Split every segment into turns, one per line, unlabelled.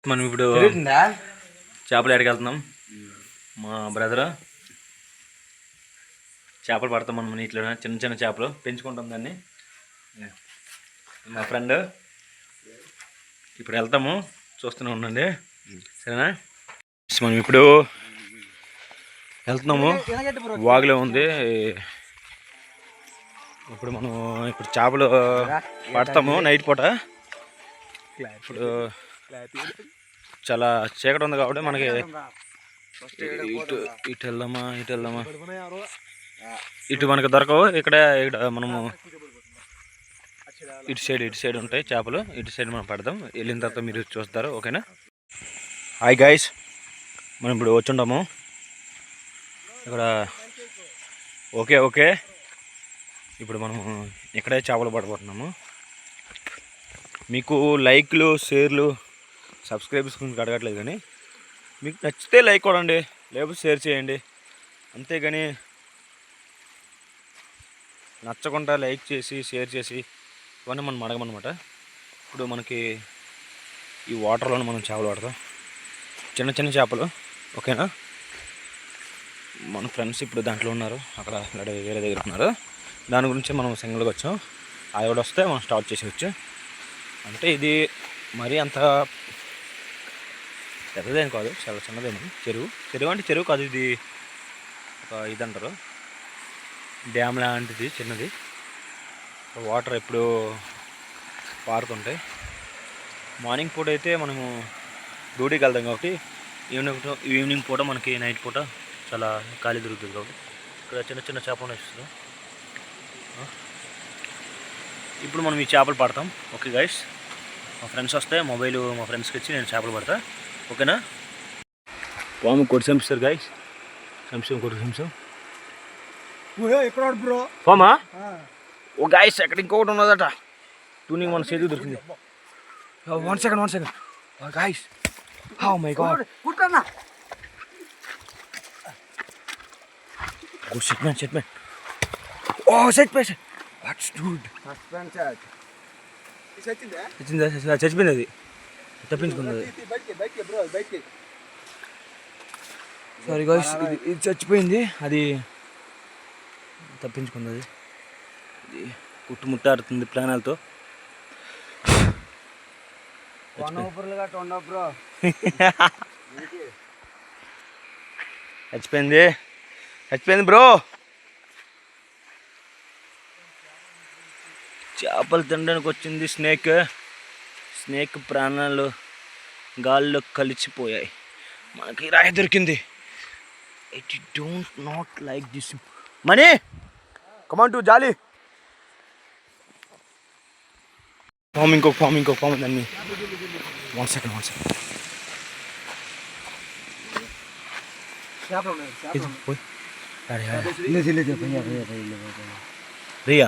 మనం ఇప్పుడు చేపలు ఎక్కడికి వెళ్తున్నాం. మా బ్రదర్ చేపలు పడతాం మనం నీటిలో, చిన్న చిన్న చేపలు పెంచుకుంటాం దాన్ని. మా ఫ్రెండ్ ఇప్పుడు వెళ్తాము, చూస్తూనే ఉండండి సరేనా. మనం ఇప్పుడు వెళ్తున్నాము, వాగులో ఉంది. ఇప్పుడు మనం చేపలు పడతాము నైట్ పూట. ఇప్పుడు చాలా చీకటి ఉంది కాబట్టి మనకి ఇటు వెళ్దామా ఇటు మనకు దొరకవు. ఇక్కడ మనము ఇటు సైడ్ ఉంటాయి చేపలు, ఇటు సైడ్ మనం పడదాం. వెళ్ళిన తర్వాత మీరు చూస్తారు, ఓకేనా. హాయ్ గైస్, మనం ఇప్పుడు వచ్చుంటాము ఇక్కడ. ఓకే ఇప్పుడు మనము ఇక్కడే చేపలు పడబోతున్నాము. మీకు లైక్లు, షేర్లు, సబ్స్క్రైబర్స్ గురించి అడగట్లేదు, కానీ మీకు నచ్చితే లైక్ కొడండి, లేకపోతే షేర్ చేయండి. అంతేగాని నచ్చకుండా లైక్ చేసి షేర్ చేసి ఇవన్నీ మనం అడగమన్నమాట. ఇప్పుడు మనకి ఈ వాటర్లో మనం చేపలు పడతాం, చిన్న చిన్న చేపలు, ఓకేనా. మన ఫ్రెండ్స్ ఇప్పుడు దాంట్లో ఉన్నారు, అక్కడ వేరే దగ్గర ఉన్నారు. దాని గురించి మనం సింగిల్గా వచ్చాం. అది కూడా వస్తే మనం స్టార్ట్ చేసేవచ్చు. అంటే ఇది మరీ అంత పెద్దదేం కాదు, చాలా చిన్నదేమో. చెరువు అంటే చెరువు కాదు, ఇది ఒక ఇది అంటారు, డ్యామ్ లాంటిది చిన్నది. వాటర్ ఎప్పుడు పారుతుంటాయి. మార్నింగ్ పూట అయితే మనము డ్యూటీకి వెళ్తాం కాబట్టి ఈవినింగ్ పూట మనకి నైట్ పూట చాలా ఖాళీ దొరుకుతుంది కాబట్టి ఇక్కడ చిన్న చిన్న చేపలు వేస్తాం. ఇప్పుడు మనం ఈ చేపలు పడతాం, ఓకే గైస్. మా ఫ్రెండ్స్ వస్తే మా ఫ్రెండ్స్కి ఇచ్చి నేను చేపలు పడతా, ఓకేనా. పాము కొట్టి చంపిస్తారు గైస్, కొట్టి చంపాం. పామా ఓ గైస్, ఎక్కడ ఇంకొకటి ఉన్నదట. టూనింగ్ మన చేతికి దొరికింది. One second guys. Oh my god. Oh shit man. Oh shit. What's dude? చచ్చిపోయింది, అది తప్పించుకుంది. సారీ గాయ్స్, ఇది చచ్చిపోయింది, అది తప్పించుకుంది. అది కుట్టుముట్టాడుతుంది ప్రాణాలతో. చచ్చిపోయింది బ్రో. చేపలు తినడానికి వచ్చింది స్నేక్ ప్రాణాలు గాల్లో కలిసిపోయాయి. మనకి రాయి దొరికింది. It don't not like this money. Come on to jolly. ఇంకొక ఫామ్ దాన్ని. వన్ సెకండ్ రియా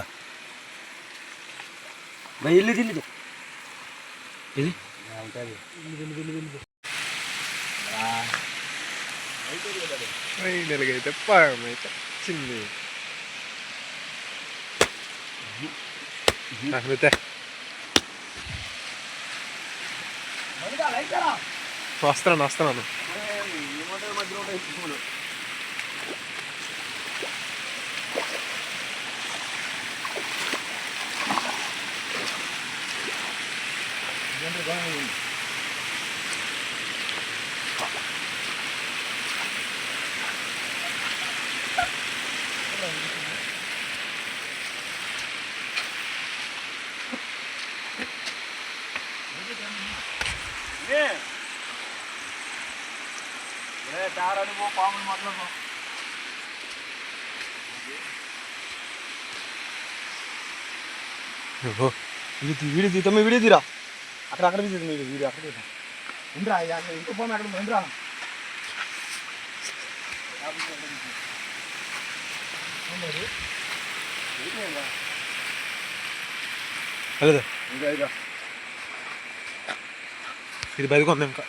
ఇది
అయితే పామైతే చిన్ని వస్తున్నాను.
పాములు మాట్లాడు.
వీడియో తీరా, అక్కడ వీడియో అక్కడ ఇంద్రా ఇంకో ఫోన్ అక్కడ ఇంద్రా. ఇది బయటకు ఇంకా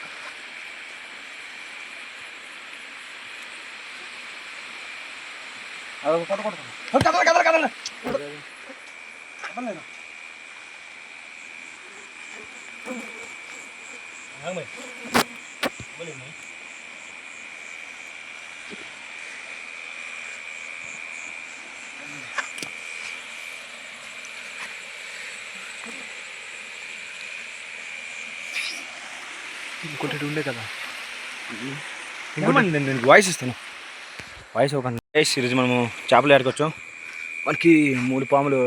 కదలే. ఇంకోటి ఉండే కదా, ఇంకోటి నేను వాయిస్ ఇస్తాను.
వాయిస్ ఒక ఈరోజు మనము చేపలు ఏడుకొచ్చాం. మనకి 3 పాములు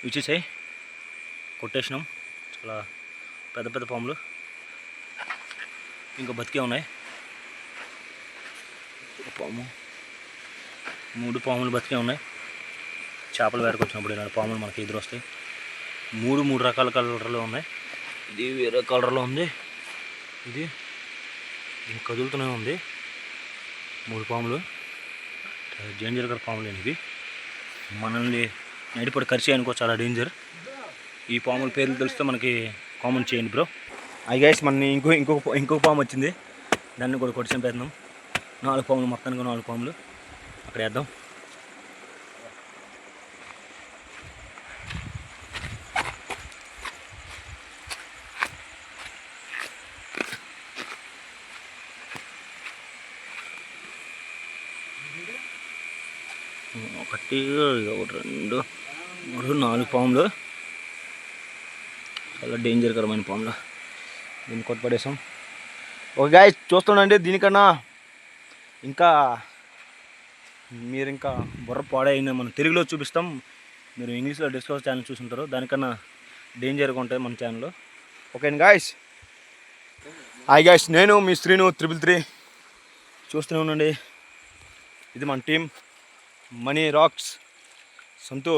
ఇచ్చేసాయి, కొట్టేసినాం. చాలా పెద్ద పెద్ద పాములు ఇంకా బతికే ఉన్నాయి. పాము 3 పాములు బతికే ఉన్నాయి. చేపలు వేటకొచ్చినప్పుడు ఇలాంటి పాములు మనకి ఎదురు వస్తాయి. 3 రకాల కలర్లో ఉన్నాయి. ఇది వేరే కలర్లో ఉంది, ఇది కదులుతూనే ఉంది. 3 పాములు డేంజర్ పాములు ఇవి. మనల్ని నైట్పూట కరిచి అనుకో, చాలా డేంజర్. ఈ పాముల పేర్లు తెలిస్తే మనకి కామెంట్ చేయండి బ్రో. గైస్ మన ఇంకొక పాము వచ్చింది, దాన్ని కూడా కొట్టి చంపేద్దాం. 4 పాములు, మొత్తానికి 4 పాములు అక్కడ వేద్దాం. ఒకటి 2 3 4 పాములు, చాలా డేంజర్కరమైన పాములు. దీన్ని కొట్టుపడేసాం. Okay guys, చూస్తుండండి. దీనికన్నా ఇంకా మీరు ఇంకా బుర్ర పాడైన మనం తెలుగులో చూపిస్తాం. మీరు ఇంగ్లీష్లో డిస్కవర్ ఛానల్ చూసుంటారు, దానికన్నా డేంజర్గా ఉంటాయి మన ఛానల్లో. Okay guys. హాయ్ గాయ్స్, నేను మీ శ్రీను 333. చూస్తూనే ఉండండి. ఇది మన టీం మనీ రాక్స్ సంతు.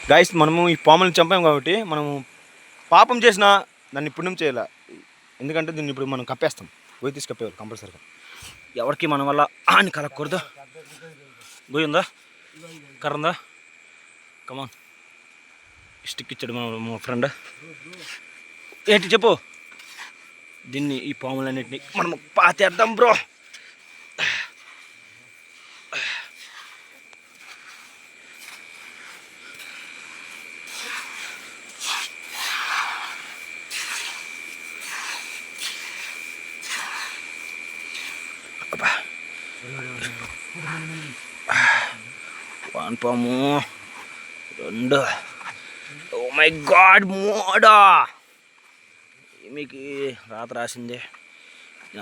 గాయస్, మనము ఈ పాములను చంపాం కాబట్టి మనము పాపం చేసినా దాన్ని పుణ్యం చేయాల. ఎందుకంటే దీన్ని ఇప్పుడు మనం కప్పేస్తాం, గొయ్యి తీసి కప్పేవాళ్ళు కంపల్సరీగా. ఎవరికి మన వల్ల హాని కలగకూడదు. గొయ్యి ఉందా, కర్ర ఉందా? కమాన్, స్టిక్ ఇచ్చాడు మా ఫ్రెండ్. ఏంటి చెప్పు. దీన్ని, ఈ పాములన్నింటినీ మనం పాతేద్దాం బ్రో. వన్ పాము, 2. Oh my god, 3. మీకు రాత రాసింది.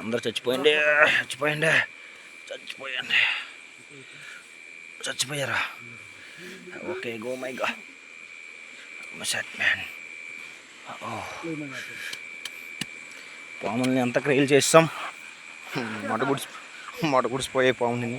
అందరూ చచ్చిపోయారా? Okay, go my god, man. పాముల్ని ఎంత క్రైల్ చేస్తాం, మొట గుడిసిపోయే పాముని.